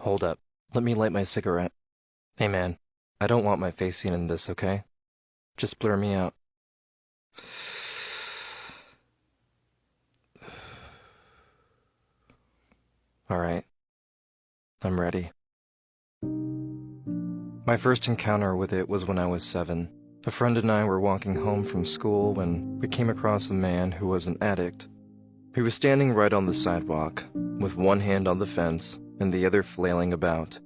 Hold up. Let me light my cigarette. Hey man, I don't want my face seen in this, okay? Just blur me out. Alright, I'm ready. My first encounter with it was when I was 7. A friend and I were walking home from school when we came across a man who was an addict. He was standing right on the sidewalk, with one hand on the fence and the other flailing about.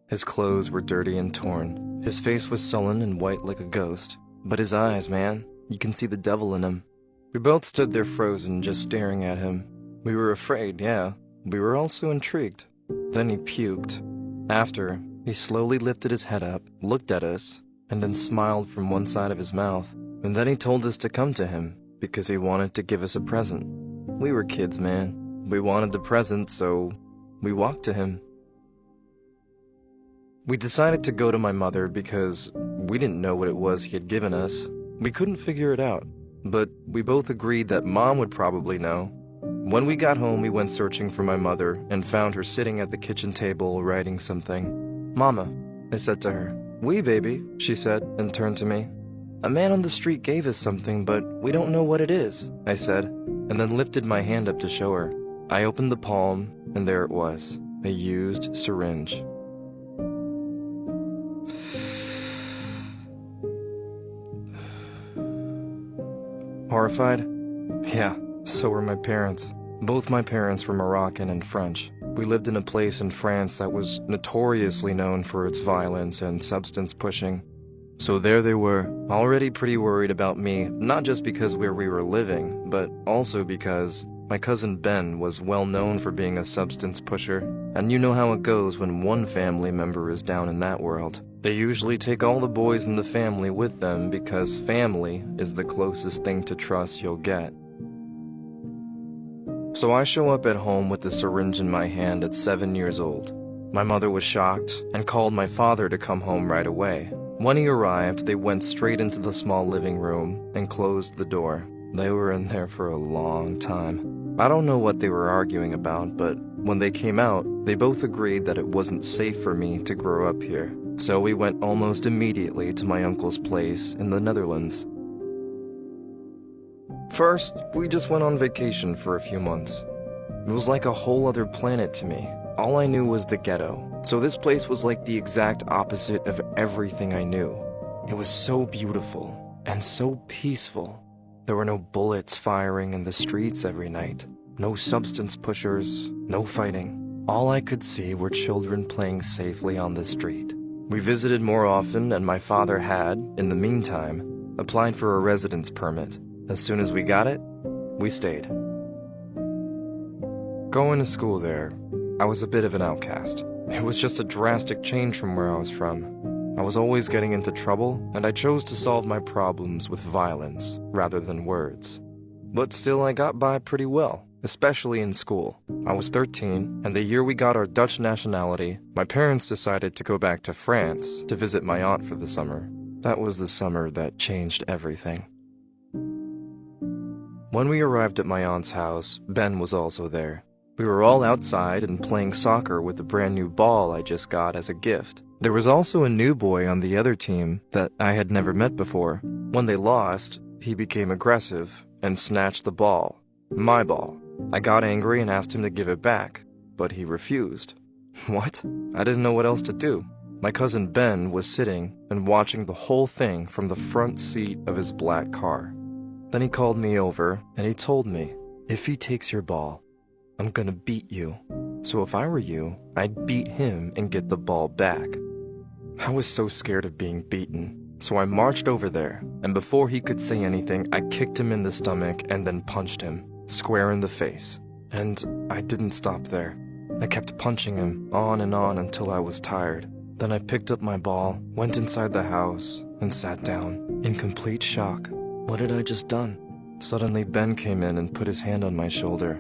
His clothes were dirty and torn. His face was sullen and white like a ghost. But his eyes, man, you can see the devil in him. We both stood there frozen, just staring at him. We were afraid, yeah. We were also intrigued. Then he puked. After, he slowly lifted his head up, looked at us, and then smiled from one side of his mouth. And then he told us to come to him, because he wanted to give us a present. We were kids, man. We wanted the present, so we walked to him. We decided to go to my mother because we didn't know what it was he had given us. We couldn't figure it out, but we both agreed that Mom would probably know. When we got home, we went searching for my mother and found her sitting at the kitchen table writing something. "Mama," I said to her. "Oui, baby," she said, and turned to me. "A man on the street gave us something, but we don't know what it is," I said, and then lifted my hand up to show her. I opened the palm, and there it was, a used syringe. Horrified? Yeah, so were my parents. Both my parents were Moroccan and French. We lived in a place in France that was notoriously known for its violence and substance pushing. So there they were, already pretty worried about me, not just because where we were living, but also because my cousin Ben was well known for being a substance pusher, and you know how it goes when one family member is down in that world. They usually take all the boys in the family with them because family is the closest thing to trust you'll get. So I show up at home with the syringe in my hand at 7 years old. My mother was shocked and called my father to come home right away. When he arrived, they went straight into the small living room and closed the door. They were in there for a long time. I don't know what they were arguing about, but when they came out, they both agreed that it wasn't safe for me to grow up here. So we went almost immediately to my uncle's place in the Netherlands. First, we just went on vacation for a few months. It was like a whole other planet to me. All I knew was the ghetto, so this place was like the exact opposite of everything I knew. It was so beautiful and so peaceful. There were no bullets firing in the streets every night, no substance pushers, no fighting. All I could see were children playing safely on the street. We visited more often, and my father had, in the meantime, applied for a residence permit. As soon as we got it, we stayed. Going to school there, I was a bit of an outcast. It was just a drastic change from where I was from. I was always getting into trouble, and I chose to solve my problems with violence rather than words. But still, I got by pretty well, especially in school. I was 13, and the year we got our Dutch nationality, my parents decided to go back to France to visit my aunt for the summer. That was the summer that changed everything. When we arrived at my aunt's house, Ben was also there. We were all outside and playing soccer with the brand new ball I just got as a gift. There was also a new boy on the other team that I had never met before. When they lost, he became aggressive and snatched the ball. My ball. I got angry and asked him to give it back, but he refused. What? I didn't know what else to do. My cousin Ben was sitting and watching the whole thing from the front seat of his black car. Then he called me over and he told me, "If he takes your ball, I'm gonna beat you. So if I were you, I'd beat him and get the ball back." I was so scared of being beaten, so I marched over there, and before he could say anything, I kicked him in the stomach and then punched him, square in the face. And I didn't stop there. I kept punching him on and on until I was tired. Then I picked up my ball, went inside the house, and sat down, in complete shock. What had I just done? Suddenly Ben came in and put his hand on my shoulder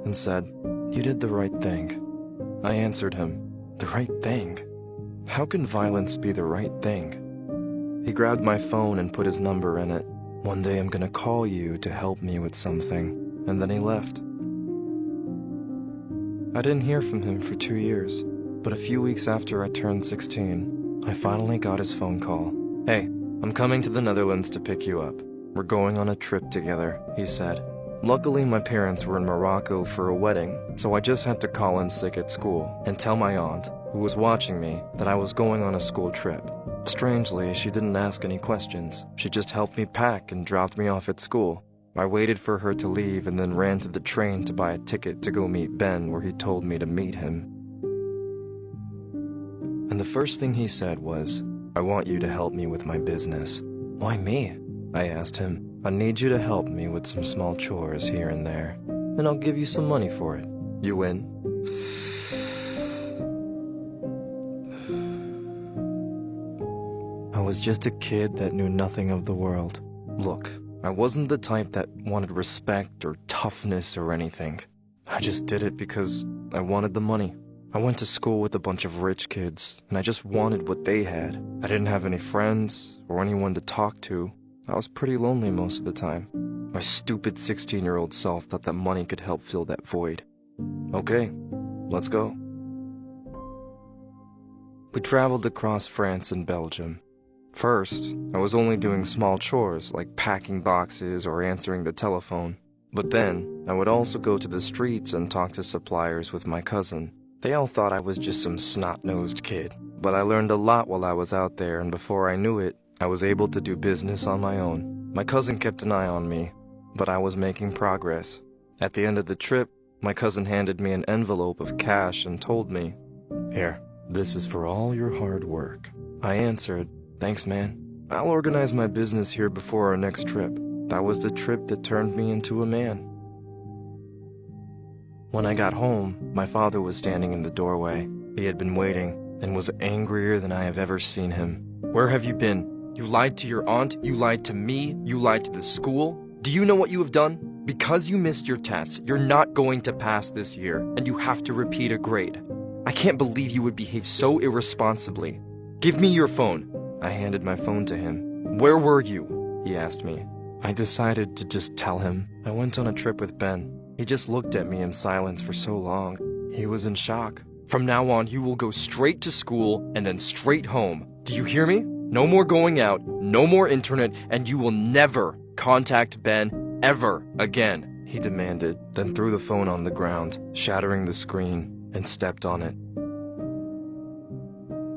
and said, "You did the right thing." I answered him, "The right thing? How can violence be the right thing?" He grabbed my phone and put his number in it. "One day I'm gonna call you to help me with something." And then he left. I didn't hear from him for 2 years. But a few weeks after I turned 16, I finally got his phone call. "Hey, I'm coming to the Netherlands to pick you up. We're going on a trip together," he said. Luckily, my parents were in Morocco for a wedding, so I just had to call in sick at school and tell my aunt, who was watching me, that I was going on a school trip. Strangely, she didn't ask any questions. She just helped me pack and dropped me off at school. I waited for her to leave and then ran to the train to buy a ticket to go meet Ben where he told me to meet him. And the first thing he said was, "I want you to help me with my business." "Why me?" I asked him. "I need you to help me with some small chores here and there, and I'll give you some money for it. You in?" I was just a kid that knew nothing of the world. Look, I wasn't the type that wanted respect or toughness or anything. I just did it because I wanted the money. I went to school with a bunch of rich kids, and I just wanted what they had. I didn't have any friends or anyone to talk to. I was pretty lonely most of the time. My stupid 16-year-old self thought that money could help fill that void. Okay, let's go. We traveled across France and Belgium. First, I was only doing small chores like packing boxes or answering the telephone. But then, I would also go to the streets and talk to suppliers with my cousin. They all thought I was just some snot-nosed kid. But I learned a lot while I was out there, and before I knew it, I was able to do business on my own. My cousin kept an eye on me, but I was making progress. At the end of the trip, my cousin handed me an envelope of cash and told me, "Here, this is for all your hard work." I answered, "Thanks, man. I'll organize my business here before our next trip." That was the trip that turned me into a man. When I got home, my father was standing in the doorway. He had been waiting and was angrier than I have ever seen him. "Where have you been? You lied to your aunt, you lied to me, you lied to the school. Do you know what you have done? Because you missed your tests, you're not going to pass this year, and you have to repeat a grade. I can't believe you would behave so irresponsibly. Give me your phone." I handed my phone to him. "Where were you?" he asked me. I decided to just tell him. I went on a trip with Ben. He just looked at me in silence for so long. He was in shock. "From now on, you will go straight to school and then straight home. Do you hear me? No more going out, no more internet, and you will never contact Ben ever again," he demanded, then threw the phone on the ground, shattering the screen, and stepped on it.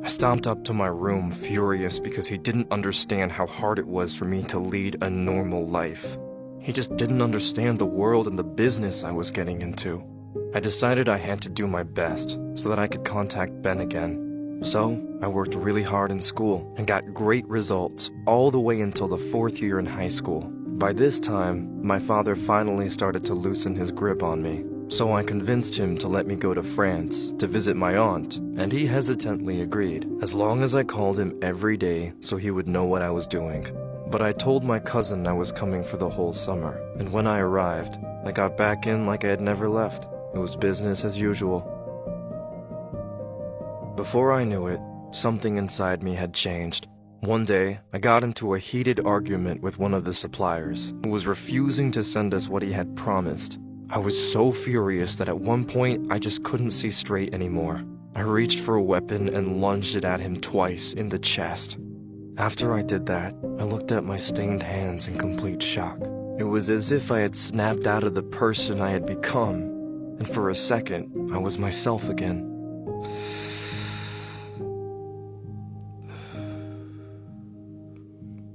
I stomped up to my room furious because he didn't understand how hard it was for me to lead a normal life. He just didn't understand the world and the business I was getting into. I decided I had to do my best so that I could contact Ben again. So, I worked really hard in school and got great results all the way until the 4th year in high school. By this time, my father finally started to loosen his grip on me. So I convinced him to let me go to France to visit my aunt, and he hesitantly agreed, as long as I called him every day so he would know what I was doing. But I told my cousin I was coming for the whole summer, and when I arrived, I got back in like I had never left. It was business as usual. Before I knew it, something inside me had changed. One day, I got into a heated argument with one of the suppliers, who was refusing to send us what he had promised. I was so furious that at one point, I just couldn't see straight anymore. I reached for a weapon and lunged it at him twice in the chest. After I did that, I looked at my stained hands in complete shock. It was as if I had snapped out of the person I had become, and for a second, I was myself again.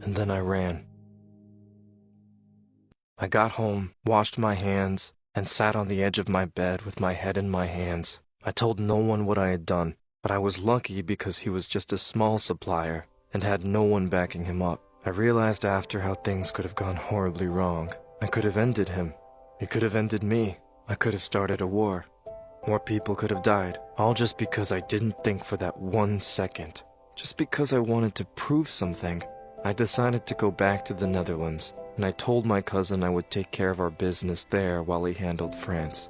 And then I ran. I got home, washed my hands, and sat on the edge of my bed with my head in my hands. I told no one what I had done, but I was lucky because he was just a small supplier and had no one backing him up. I realized after how things could have gone horribly wrong. I could have ended him. He could have ended me. I could have started a war. More people could have died, all just because I didn't think for that 1 second. Just because I wanted to prove something. I decided to go back to the Netherlands, and I told my cousin I would take care of our business there while he handled France.